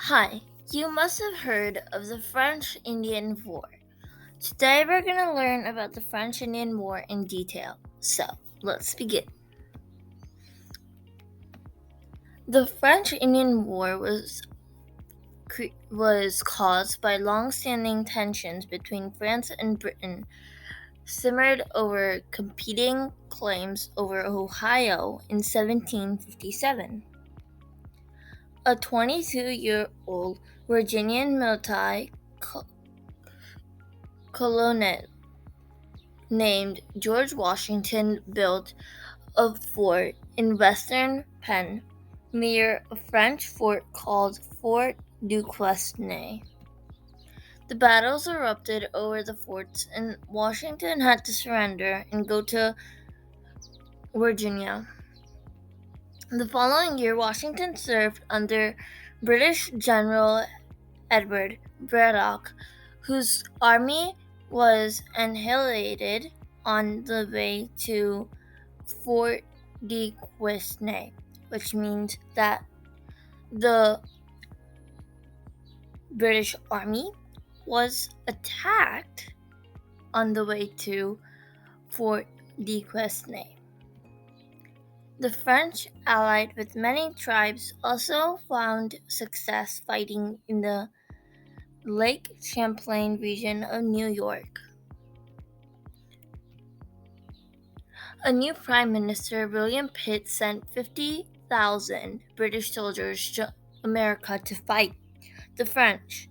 Hi, you must have heard of the French Indian War. Today we're going to learn about the French Indian War in detail. So, let's begin. The French Indian War was caused by long-standing tensions between France and Britain, simmered over competing claims over Ohio in 1757. A 22-year-old Virginian military colonel named George Washington built a fort in western Penn near a French fort called Fort Duquesne. The battles erupted over the forts, and Washington had to surrender and go to Virginia. The following year, Washington served under British General Edward Braddock, whose army was annihilated on the way to Fort Duquesne, which means that the British army was attacked on the way to Fort Duquesne. The French, allied with many tribes, also found success fighting in the Lake Champlain region of New York. A new Prime Minister, William Pitt, sent 50,000 British soldiers to America to fight the French.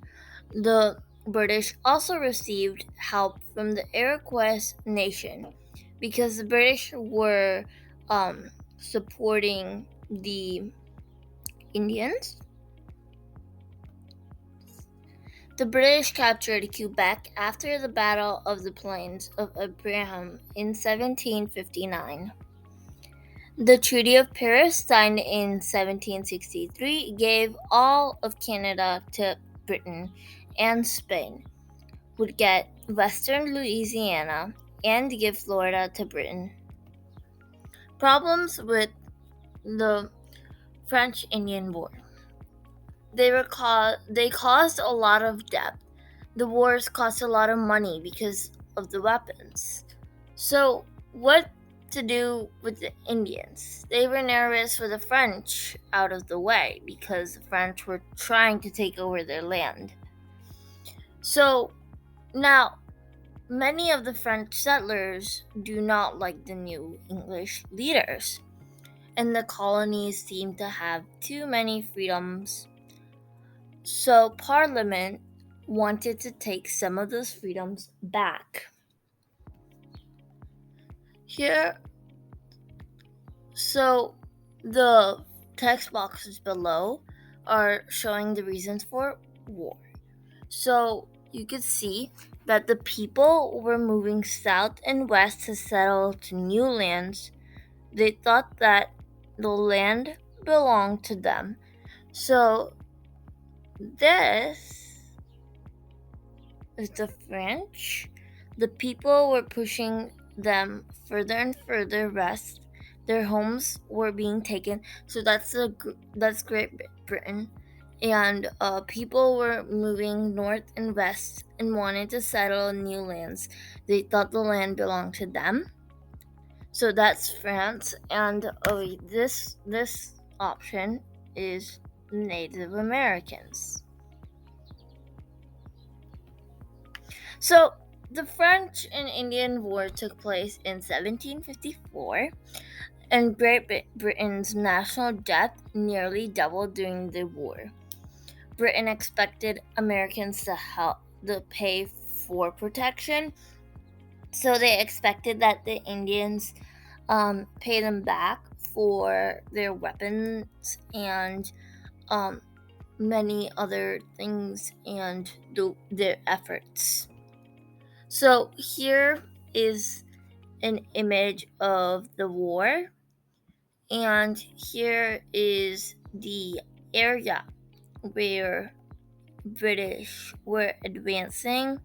The British also received help from the Iroquois nation because the British were supporting the Indians. The British captured Quebec after the Battle of the Plains of Abraham in 1759. The Treaty of Paris, signed in 1763, gave all of Canada to Britain, and Spain would get western Louisiana and give Florida to Britain. Problems with the French Indian War. They caused a lot of debt. The wars cost a lot of money because of the weapons. So, what to do with the Indians? They were nervous for the French out of the way because the French were trying to take over their land. So, now, many of the French settlers do not like the new English leaders, and the colonies seem to have too many freedoms. So, Parliament wanted to take some of those freedoms back. Here, so the text boxes below are showing the reasons for war. So, you could see that the people were moving south and west to settle to new lands. They thought that the land belonged to them. So, this is the French. The people were pushing them further and further west. Their homes were being taken. So that's Great Britain, and people were moving north and west and wanted to settle new lands. They thought the land belonged to them. So that's France, and this option is Native Americans. So, the French and Indian War took place in 1754, and Great Britain's national debt nearly doubled during the war. Britain expected Americans to pay for protection, so they expected that the Indians pay them back for their weapons and many other things and their efforts. So here is an image of the war, and here is the area where British were advancing,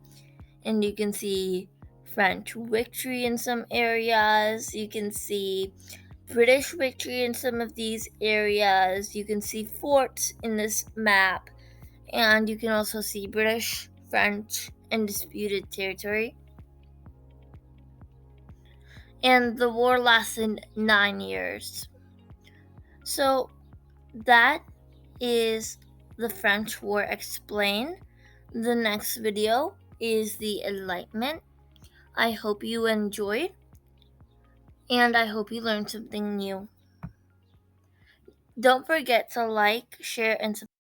and you can see French victory in some areas. You can see British victory in some of these areas. You can see forts in this map. And you can also see British, French, and disputed territory. And the war lasted 9 years. So that is the French War explained. The next video is the Enlightenment. I hope you enjoyed, and I hope you learned something new. Don't forget to like, share, and subscribe.